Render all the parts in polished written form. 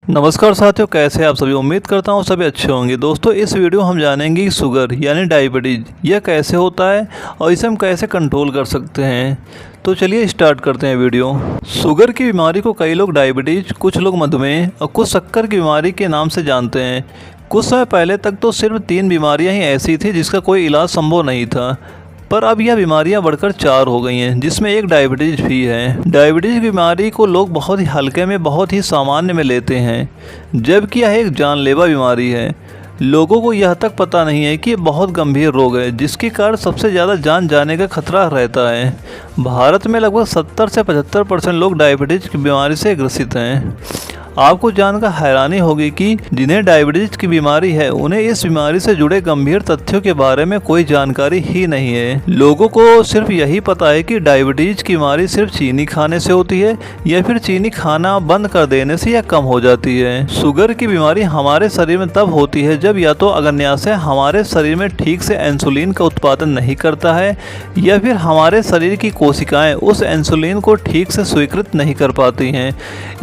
नमस्कार साथियों, कैसे आप सभी। उम्मीद करता हूँ सभी अच्छे होंगे। दोस्तों, इस वीडियो हम जानेंगे कि शुगर यानी डायबिटीज़ यह कैसे होता है और इसे हम कैसे कंट्रोल कर सकते हैं। तो चलिए स्टार्ट करते हैं वीडियो। शुगर की बीमारी को कई लोग डायबिटीज़, कुछ लोग मधुमेह और कुछ शक्कर की बीमारी के नाम से जानते हैं। कुछ समय पहले तक तो सिर्फ 3 बीमारियाँ ही ऐसी थी जिसका कोई इलाज संभव नहीं था, पर अब यह बीमारियां बढ़कर 4 हो गई हैं, जिसमें एक डायबिटीज़ भी है। डायबिटीज़ बीमारी को लोग बहुत ही हल्के में, बहुत ही सामान्य में लेते हैं, जबकि यह एक जानलेवा बीमारी है। लोगों को यह तक पता नहीं है कि यह बहुत गंभीर रोग है, जिसके कारण सबसे ज़्यादा जान जाने का खतरा रहता है। भारत में लगभग 70 से 75% लोग डायबिटीज़ की बीमारी से ग्रसित हैं। आपको जानकर हैरानी होगी कि जिन्हें डायबिटीज़ की बीमारी है, उन्हें इस बीमारी से जुड़े गंभीर तथ्यों के बारे में कोई जानकारी ही नहीं है। लोगों को सिर्फ यही पता है कि डायबिटीज़ की बीमारी सिर्फ चीनी खाने से होती है या फिर चीनी खाना बंद कर देने से या कम हो जाती है। शुगर की बीमारी हमारे शरीर में तब होती है जब या तो अग्न्याशय हमारे शरीर में ठीक से इंसुलिन का उत्पादन नहीं करता है, या फिर हमारे शरीर की कोशिकाएं उस इंसुलिन को ठीक से स्वीकृत नहीं कर पाती हैं।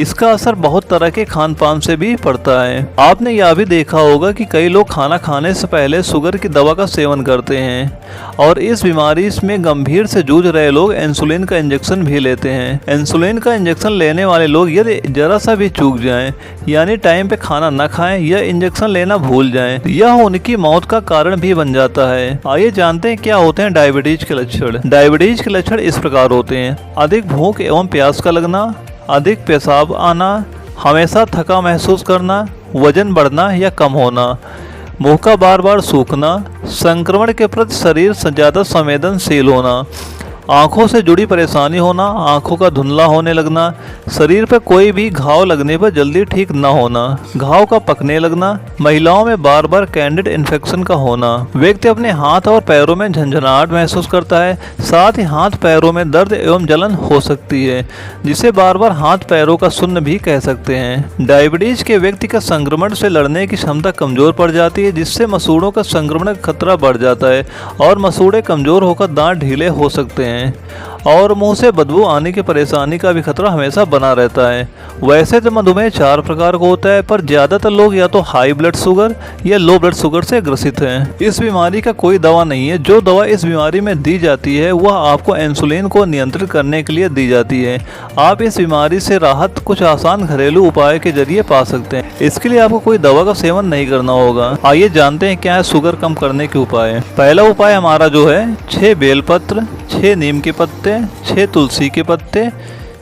इसका असर बहुत तरह के खान पान से भी पड़ता है। आपने यह भी देखा होगा कि कई लोग खाना खाने से पहले शुगर की दवा का सेवन करते हैं, और इस बीमारी में गंभीर से जूझ रहे लोग इंसुलिन का इंजेक्शन भी लेते हैं। इंसुलिन का इंजेक्शन लेने वाले लोग यदि जरा सा भी चूक जाएं, यानी टाइम पे खाना न खाएं या इंजेक्शन लेना भूल जाएं, यह उनकी मौत का कारण भी बन जाता है। आइए जानते हैं क्या होते हैं डायबिटीज के लक्षण। डायबिटीज के लक्षण इस प्रकार होते हैं: अधिक भूख एवं प्यास का लगना, अधिक पेशाब आना, हमेशा थका महसूस करना, वजन बढ़ना या कम होना, मुंह का बार बार सूखना, संक्रमण के प्रति शरीर ज़्यादा संवेदनशील होना, आँखों से जुड़ी परेशानी होना, आँखों का धुंधला होने लगना, शरीर पर कोई भी घाव लगने पर जल्दी ठीक न होना, घाव का पकने लगना, महिलाओं में बार बार कैंडिड इन्फेक्शन का होना, व्यक्ति अपने हाथ और पैरों में झंझनाहट महसूस करता है, साथ ही हाथ पैरों में दर्द एवं जलन हो सकती है, जिसे बार बार हाथ पैरों का शून्य भी कह सकते हैं। डायबिटीज के व्यक्ति का संक्रमण से लड़ने की क्षमता कमजोर पड़ जाती है, जिससे मसूड़ों का संक्रमण का खतरा बढ़ जाता है और मसूड़े कमजोर होकर दांत ढीले हो सकते हैं, और मुंह से बदबू आने की परेशानी का भी खतरा हमेशा बना रहता है। वैसे तो मधुमेह 4 प्रकार का होता है, पर ज्यादातर लोग या तो हाई ब्लड शुगर या लो ब्लड शुगर से ग्रसित हैं। इस बीमारी का कोई दवा नहीं है। जो दवा इस बीमारी में दी जाती है वह आपको इंसुलिन को नियंत्रित करने के लिए दी जाती है। आप इस बीमारी से राहत कुछ आसान घरेलू उपाय के जरिए पा सकते हैं। इसके लिए आपको कोई दवा का सेवन नहीं करना होगा। आइए जानते हैं क्या है शुगर कम करने के उपाय। पहला उपाय हमारा जो है 6 बेलपत्र, 6 नीम के पत्ते, 6 तुलसी के पत्ते,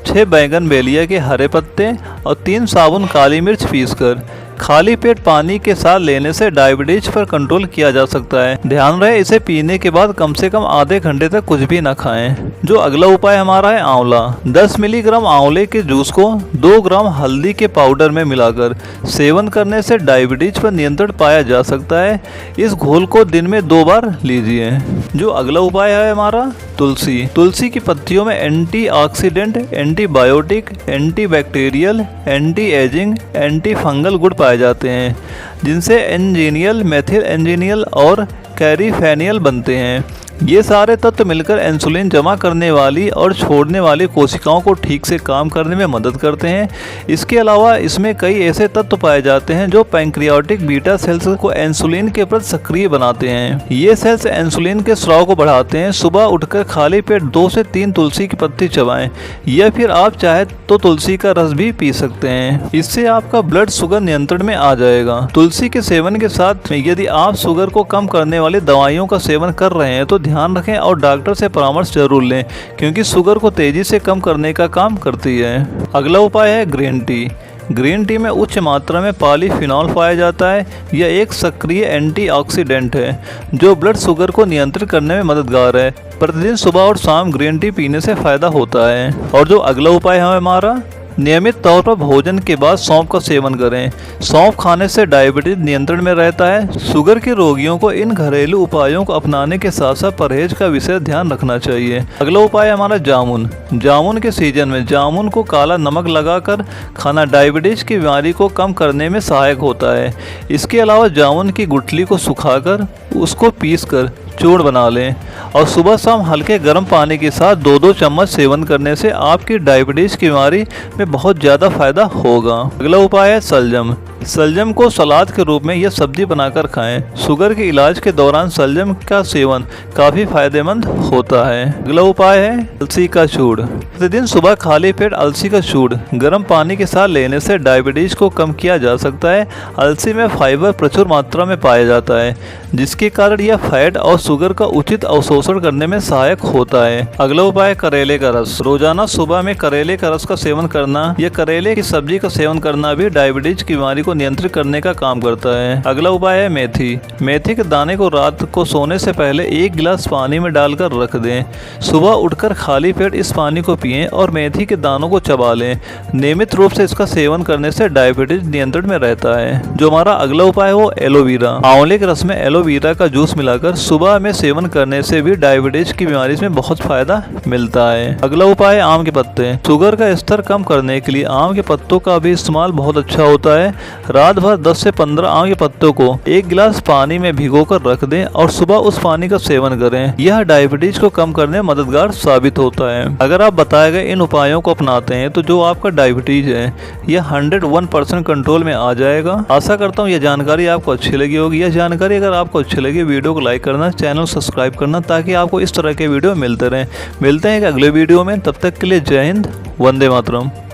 6 बैंगन बेलिया के हरे पत्ते और 3 साबुन काली मिर्च पीसकर खाली पेट पानी के साथ लेने से डायबिटीज पर कंट्रोल किया जा सकता है। ध्यान रहे, इसे पीने के बाद कम से कम आधे घंटे तक कुछ भी न खाएं। जो अगला उपाय हमारा है आंवला। 10 मिलीग्राम आंवले के जूस को 2 ग्राम हल्दी के पाउडर में मिलाकर सेवन करने से डायबिटीज पर नियंत्रण पाया जा सकता है। इस घोल को दिन में 2 बार लीजिए। जो अगला उपाय है हमारा तुलसी। तुलसी की पत्तियों में antioxidant, antibiotic, antibacterial, anti ageing, anti fungal गुण पाए जाते हैं, जिनसे एंजीनियल, मेथिल एंजीनियल और कैरीफेनियल बनते हैं। ये सारे तत्व मिलकर इंसुलिन जमा करने वाली और छोड़ने वाली कोशिकाओं को ठीक से काम करने में मदद करते हैं। इसके अलावा इसमें कई ऐसे तत्व पाए जाते हैं जो पैंक्रियाटिक बीटा सेल्स को इंसुलिन के प्रति सक्रिय बनाते हैं। ये सेल्स इंसुलिन के स्राव को बढ़ाते हैं। सुबह उठकर खाली पेट 2 से 3 तुलसी की पत्ती चबाएं, या फिर आप चाहे तो तुलसी का रस भी पी सकते हैं। इससे आपका ब्लड शुगर नियंत्रण में आ जाएगा। तुलसी के सेवन के साथ यदि आप शुगर को कम करने वाली दवाइयों का सेवन कर रहे हैं तो ध्यान रखें और डॉक्टर से परामर्श जरूर लें, क्योंकि शुगर को तेजी से कम करने का काम करती है। अगला उपाय है ग्रीन टी। ग्रीन टी में उच्च मात्रा में पॉलीफिनॉल पाया जाता है। यह एक सक्रिय एंटीऑक्सीडेंट है जो ब्लड शुगर को नियंत्रित करने में मददगार है। प्रतिदिन सुबह और शाम ग्रीन टी पीने से फायदा होता है। और जो अगला उपाय है हमारा, नियमित तौर पर भोजन के बाद सौंफ का सेवन करें। सौंफ खाने से डायबिटीज नियंत्रण में रहता है। शुगर के रोगियों को इन घरेलू उपायों को अपनाने के साथ साथ परहेज का विशेष ध्यान रखना चाहिए। अगला उपाय हमारा जामुन। जामुन के सीजन में जामुन को काला नमक लगाकर खाना डायबिटीज की बीमारी को कम करने में सहायक होता है। इसके अलावा जामुन की गुठली को सुखाकर उसको पीसकर चूर्ण बना लें और सुबह शाम हल्के गर्म पानी के साथ 2-2 चम्मच सेवन करने से आपकी डायबिटीज़ की बीमारी में बहुत ज़्यादा फायदा होगा। अगला उपाय है शलजम। शलजम को सलाद के रूप में या सब्जी बनाकर खाएं। शुगर के इलाज के दौरान शलजम का सेवन काफ़ी फायदेमंद होता है। अगला उपाय है अलसी का चूर्ण। प्रतिदिन सुबह खाली पेट अलसी का चूर्ण गर्म पानी के साथ लेने से डायबिटीज़ को कम किया जा सकता है। अलसी में फाइबर प्रचुर मात्रा में पाया जाता है, जिसके कारण यह फैट और शुगर का उचित अवशोषण करने में सहायक होता है। अगला उपाय करेले का रस। रोजाना सुबह में करेले का रस का सेवन करना या करेले की सब्जी का सेवन करना भी डायबिटीज की बीमारी को नियंत्रित करने का काम करता है। अगला उपाय है मेथी। मेथी के दाने को रात को सोने से पहले 1 गिलास पानी में डालकर रख दें। सुबह उठकर खाली पेट इस पानी को पिएं और मेथी के दानों को चबा लें। नियमित रूप से इसका सेवन करने से डायबिटीज नियंत्रण में रहता है। जो हमारा अगला उपाय है वो एलोवेरा। आंवले के रस में एलोवेरा का जूस मिलाकर सुबह में सेवन करने से भी डायबिटीज की बीमारी में बहुत फायदा मिलता है। अगला उपाय है आम के पत्ते। शुगर का स्तर कम करने के लिए आम के पत्तों का भी इस्तेमाल बहुत अच्छा होता है। रात भर 10 से 15 आम के पत्तों को 1 गिलास पानी में भिगोकर रख दें और सुबह उस पानी का सेवन करें। यह डायबिटीज को कम करने में मददगार साबित होता है। अगर आप बताए गए इन उपायों को अपनाते हैं तो जो आपका डायबिटीज है यह 101% कंट्रोल में आ जाएगा। आशा करता हूँ यह जानकारी आपको अच्छी लगी होगी। यह जानकारी अगर आपको अच्छी लगी, वीडियो को लाइक करना, चैनल सब्सक्राइब करना, ताकि आपको इस तरह के वीडियो मिलते रहें। मिलते हैं एक अगले वीडियो में, तब तक के लिए जय हिंद, वंदे मातरम।